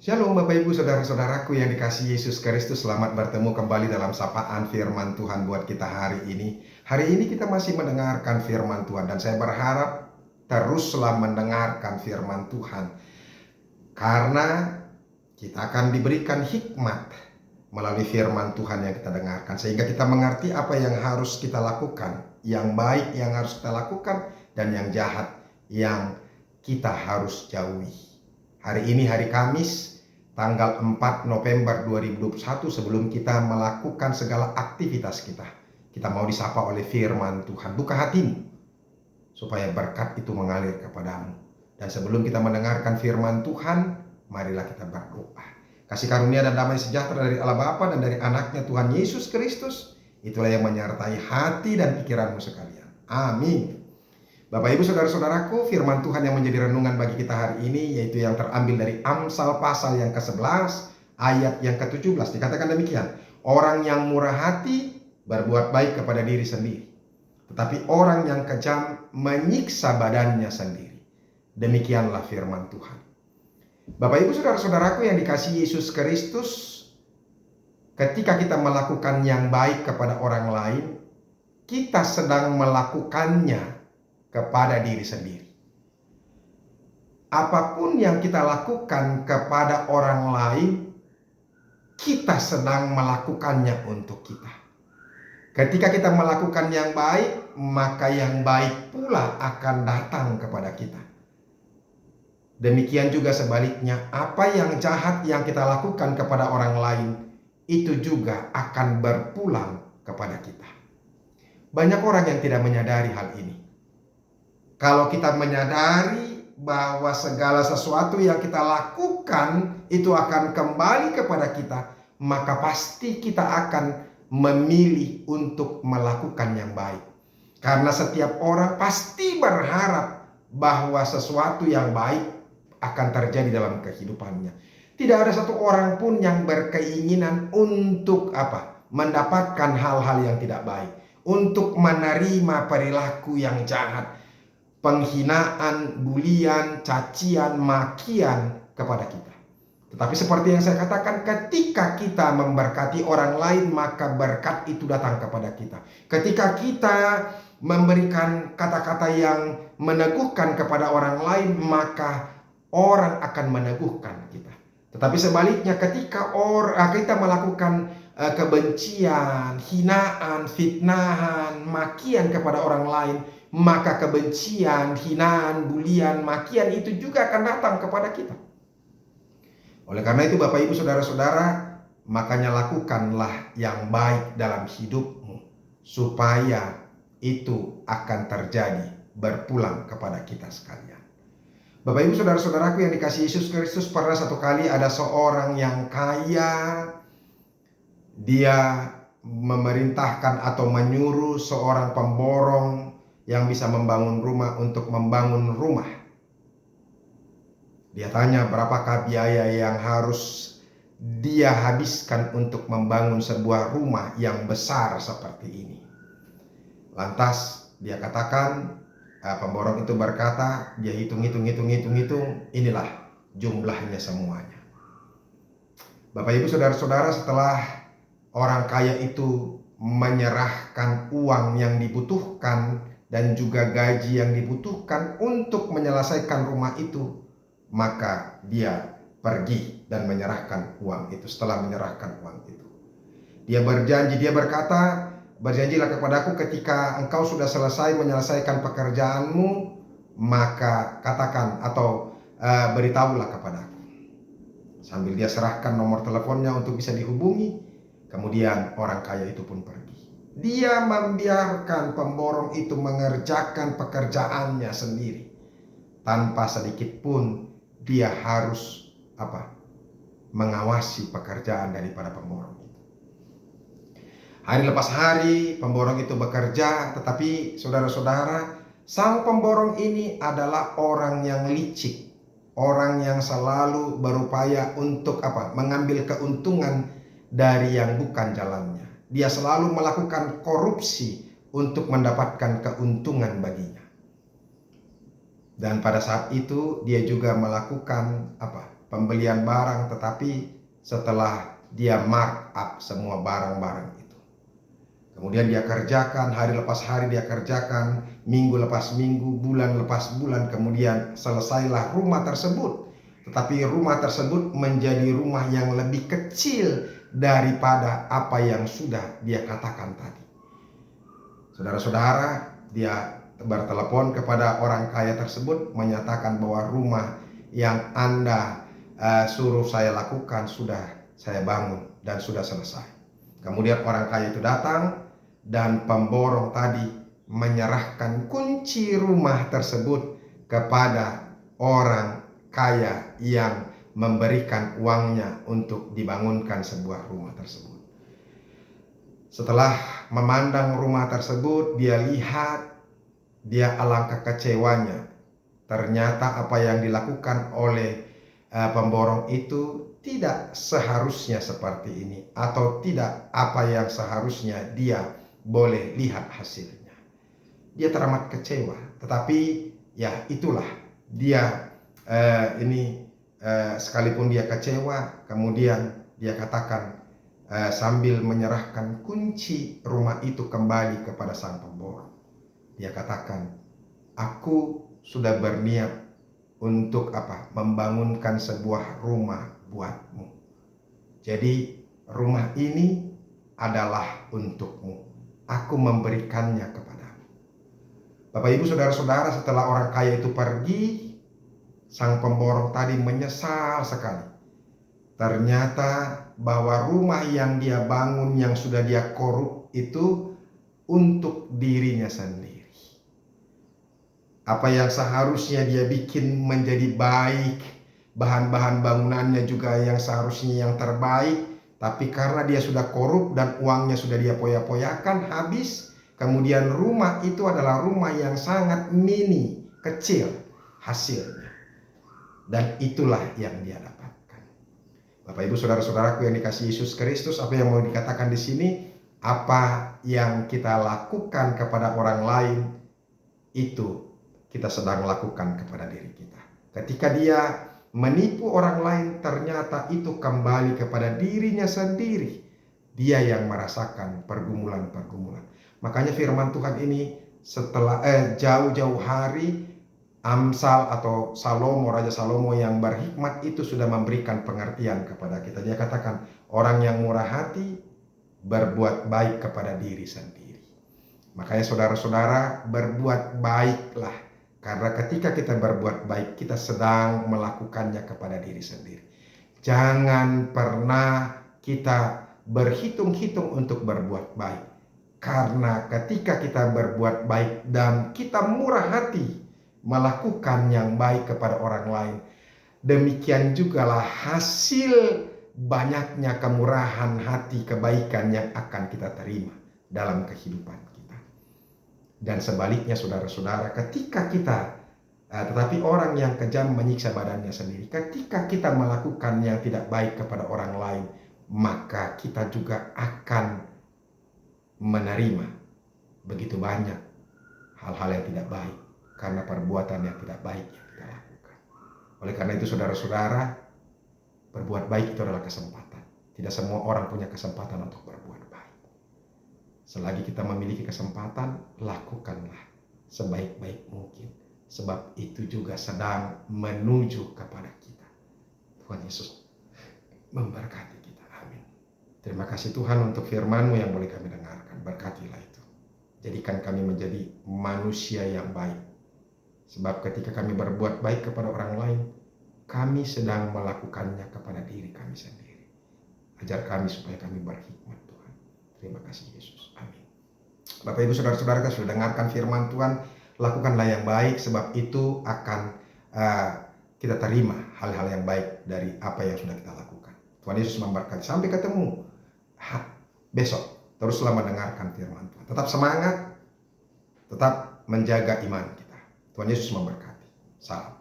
Shalom Bapak Ibu Saudara-saudaraku yang dikasihi Yesus Kristus. Selamat bertemu kembali dalam sapaan firman Tuhan buat kita hari ini. Hari ini kita masih mendengarkan firman Tuhan, dan saya berharap teruslah mendengarkan firman Tuhan, karena kita akan diberikan hikmat melalui firman Tuhan yang kita dengarkan, sehingga kita mengerti apa yang harus kita lakukan, yang baik yang harus kita lakukan, dan yang jahat yang kita harus jauhi. Hari ini hari Kamis, tanggal 4 November 2021, sebelum kita melakukan segala aktivitas kita mau disapa oleh firman Tuhan. Buka hatimu supaya berkat itu mengalir kepadamu. Dan sebelum kita mendengarkan firman Tuhan, marilah kita berdoa. Kasih karunia dan damai sejahtera dari Allah Bapa dan dari anaknya Tuhan Yesus Kristus, itulah yang menyertai hati dan pikiranmu sekalian. Amin. Bapak Ibu Saudara-saudaraku, firman Tuhan yang menjadi renungan bagi kita hari ini yaitu yang terambil dari Amsal pasal yang ke-11 ayat yang ke-17. Dikatakan demikian, orang yang murah hati berbuat baik kepada diri sendiri, tetapi orang yang kejam menyiksa badannya sendiri. Demikianlah firman Tuhan. Bapak Ibu Saudara-saudaraku yang dikasihi Yesus Kristus, ketika kita melakukan yang baik kepada orang lain, kita sedang melakukannya kepada diri sendiri. Apapun yang kita lakukan kepada orang lain, kita sedang melakukannya untuk kita. Ketika kita melakukan yang baik, maka yang baik pula akan datang kepada kita. Demikian juga sebaliknya, apa yang jahat yang kita lakukan kepada orang lain, itu juga akan berpulang kepada kita. Banyak orang yang tidak menyadari hal ini. Kalau kita menyadari bahwa segala sesuatu yang kita lakukan itu akan kembali kepada kita, maka pasti kita akan memilih untuk melakukan yang baik. Karena setiap orang pasti berharap bahwa sesuatu yang baik akan terjadi dalam kehidupannya. Tidak ada satu orang pun yang berkeinginan untuk mendapatkan hal-hal yang tidak baik, untuk menerima perilaku yang jahat, penghinaan, bulian, cacian, makian kepada kita. Tetapi seperti yang saya katakan, ketika kita memberkati orang lain, maka berkat itu datang kepada kita. Ketika kita memberikan kata-kata yang meneguhkan kepada orang lain, maka orang akan meneguhkan kita. Tetapi sebaliknya, ketika kita melakukan kebencian, hinaan, fitnahan, makian kepada orang lain, maka kebencian, hinaan, bulian, makian itu juga akan datang kepada kita. Oleh karena itu Bapak Ibu Saudara-saudara, makanya lakukanlah yang baik dalam hidupmu, supaya itu akan terjadi berpulang kepada kita sekalian. Bapak Ibu Saudara-saudaraku yang dikasihi Yesus Kristus, pernah satu kali ada seorang yang kaya, dia memerintahkan atau menyuruh seorang pemborong yang bisa membangun rumah untuk membangun rumah. Dia tanya berapakah biaya yang harus dia habiskan untuk membangun sebuah rumah yang besar seperti ini. Lantas dia katakan, pemborong itu berkata, dia hitung, inilah jumlahnya semuanya. Bapak Ibu Saudara-saudara, setelah orang kaya itu menyerahkan uang yang dibutuhkan dan juga gaji yang dibutuhkan untuk menyelesaikan rumah itu, maka dia pergi dan menyerahkan uang itu. Setelah menyerahkan uang itu, dia berjanji, dia berkata, berjanjilah kepadaku ketika engkau sudah selesai menyelesaikan pekerjaanmu, maka katakan atau beritahulah kepadaku. Sambil dia serahkan nomor teleponnya untuk bisa dihubungi, kemudian orang kaya itu pun pergi. Dia membiarkan pemborong itu mengerjakan pekerjaannya sendiri. Tanpa sedikit pun dia harus mengawasi pekerjaan daripada pemborong itu. Hari lepas hari pemborong itu bekerja, tetapi saudara-saudara, sang pemborong ini adalah orang yang licik, orang yang selalu berupaya untuk mengambil keuntungan dari yang bukan jalannya. Dia selalu melakukan korupsi untuk mendapatkan keuntungan baginya. Dan pada saat itu dia juga melakukan pembelian barang, tetapi setelah dia markup semua barang-barang itu. Kemudian dia kerjakan, hari lepas hari dia kerjakan, minggu lepas minggu, bulan lepas bulan, kemudian selesailah rumah tersebut. Tetapi rumah tersebut menjadi rumah yang lebih kecil daripada apa yang sudah dia katakan tadi. Saudara-saudara, dia bertelepon kepada orang kaya tersebut, menyatakan bahwa rumah yang Anda suruh saya lakukan sudah saya bangun dan sudah selesai. Kemudian orang kaya itu datang dan pemborong tadi menyerahkan kunci rumah tersebut kepada orang kaya yang memberikan uangnya untuk dibangunkan sebuah rumah tersebut. Setelah memandang rumah tersebut, dia lihat, dia alangkah kecewanya. Ternyata apa yang dilakukan oleh pemborong itu tidak seharusnya seperti ini, atau tidak apa yang seharusnya dia boleh lihat hasilnya. Dia teramat kecewa, tetapi ya itulah dia sekalipun dia kecewa, kemudian dia katakan sambil menyerahkan kunci rumah itu kembali kepada sang pemborong. Dia katakan, aku sudah berniat untuk membangunkan sebuah rumah buatmu. Jadi rumah ini adalah untukmu. Aku memberikannya kepadamu. Bapak Ibu saudara-saudara, setelah orang kaya itu pergi, sang pemborong tadi menyesal sekali. Ternyata bahwa rumah yang dia bangun, yang sudah dia korup itu untuk dirinya sendiri. Apa yang seharusnya dia bikin menjadi baik, bahan-bahan bangunannya juga yang seharusnya yang terbaik, tapi karena dia sudah korup dan uangnya sudah dia poya-poyakan habis, kemudian rumah itu adalah rumah yang sangat mini, kecil hasilnya. Dan itulah yang dia dapatkan. Bapak Ibu saudara-saudaraku yang dikasihi Yesus Kristus, apa yang mau dikatakan di sini? Apa yang kita lakukan kepada orang lain itu kita sedang lakukan kepada diri kita. Ketika dia menipu orang lain, ternyata itu kembali kepada dirinya sendiri. Dia yang merasakan pergumulan-pergumulan. Makanya firman Tuhan ini setelah jauh-jauh hari, Amsal atau Salomo, Raja Salomo yang berhikmat itu sudah memberikan pengertian kepada kita. Dia katakan, orang yang murah hati berbuat baik kepada diri sendiri. Makanya saudara-saudara, berbuat baiklah. Karena ketika kita berbuat baik, kita sedang melakukannya kepada diri sendiri. Jangan pernah kita berhitung-hitung untuk berbuat baik. Karena ketika kita berbuat baik dan kita murah hati melakukan yang baik kepada orang lain, demikian jugalah hasil banyaknya kemurahan hati, kebaikan yang akan kita terima dalam kehidupan kita. Dan sebaliknya saudara-saudara, ketika kita tetapi orang yang kejam menyiksa badannya sendiri. Ketika kita melakukan yang tidak baik kepada orang lain, maka kita juga akan menerima begitu banyak hal-hal yang tidak baik karena perbuatan yang tidak baik yang kita lakukan. Oleh karena itu saudara-saudara, berbuat baik itu adalah kesempatan. Tidak semua orang punya kesempatan untuk berbuat baik. Selagi kita memiliki kesempatan, lakukanlah sebaik-baik mungkin. Sebab itu juga sedang menuju kepada kita. Tuhan Yesus memberkati kita. Amin. Terima kasih Tuhan untuk firman-Mu yang boleh kami dengarkan. Berkatilah itu. Jadikan kami menjadi manusia yang baik. Sebab ketika kami berbuat baik kepada orang lain, kami sedang melakukannya kepada diri kami sendiri. Ajar kami supaya kami berhikmat Tuhan. Terima kasih Yesus. Amin. Bapak Ibu saudara-saudara, sudah dengarkan firman Tuhan. Lakukanlah yang baik, sebab itu akan kita terima hal-hal yang baik dari apa yang sudah kita lakukan. Tuhan Yesus memberkati. Sampai ketemu besok. Teruslah mendengarkan firman Tuhan. Tetap semangat, tetap menjaga iman kita. Tuhan Yesus memberkati. Salam.